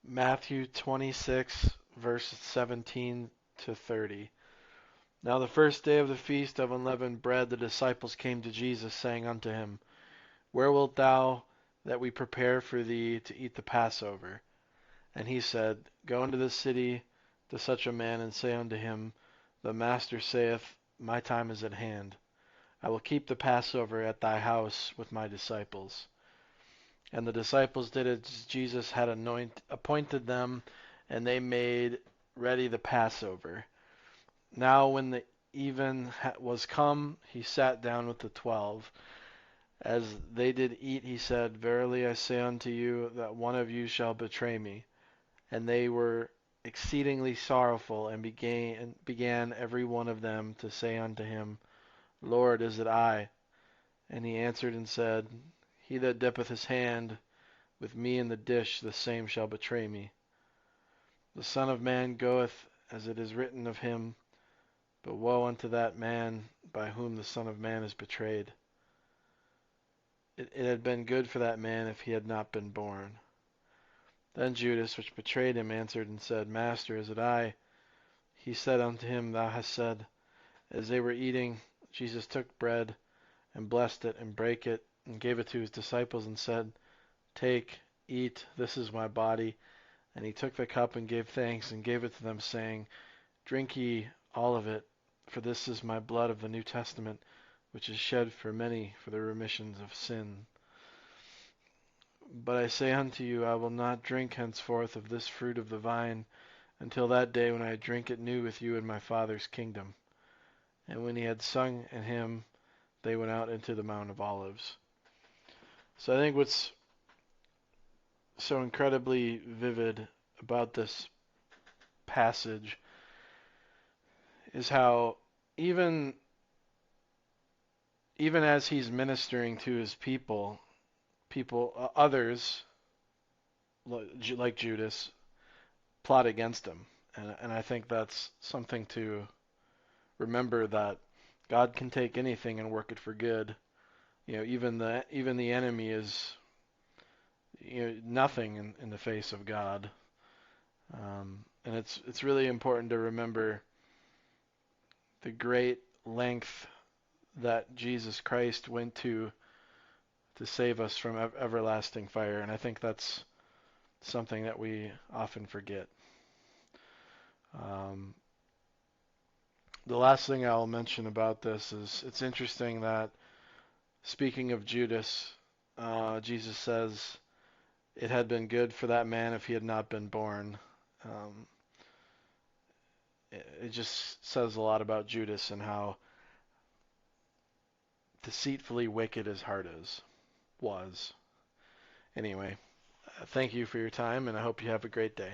Matthew 26, verses 17 to 30. Now the first day of the feast of unleavened bread, the disciples came to Jesus, saying unto him, Where wilt thou that we prepare for thee to eat the Passover? And he said, Go into the city to such a man, and say unto him, The Master saith, My time is at hand. I will keep the Passover at thy house with my disciples. And the disciples did as Jesus had appointed them, and they made ready the Passover. Now when the even was come, he sat down with the 12. As they did eat, he said, Verily I say unto you, that one of you shall betray me. And they were exceedingly sorrowful, and began every one of them to say unto him, Lord, is it I? And he answered and said, He that dippeth his hand with me in the dish, the same shall betray me. The Son of Man goeth as it is written of him, but woe unto that man by whom the Son of Man is betrayed. It had been good for that man if he had not been born. Then Judas, which betrayed him, answered and said, Master, is it I? He said unto him, Thou hast said. As they were eating, Jesus took bread, and blessed it, and brake it, and gave it to his disciples, and said, Take, eat, this is my body. And he took the cup, and gave thanks, and gave it to them, saying, Drink ye all of it, for this is my blood of the New Testament, which is shed for many for the remission of sin. But I say unto you, I will not drink henceforth of this fruit of the vine, until that day when I drink it new with you in my Father's kingdom. And when he had sung an hymn, they went out into the Mount of Olives. So I think what's so incredibly vivid about this passage is how even as he's ministering to his others like Judas plot against him, and I think that's something to remember, that God can take anything and work it for good. Even the enemy is nothing in the face of God. And it's really important to remember the great length that Jesus Christ went to save us from everlasting fire. And I think that's something that we often forget. Um, the last thing I'll mention about this is it's interesting that, speaking of Judas, Jesus says it had been good for that man if he had not been born. Um, it just says a lot about Judas and how deceitfully wicked his heart was. Anyway, thank you for your time, and I hope you have a great day.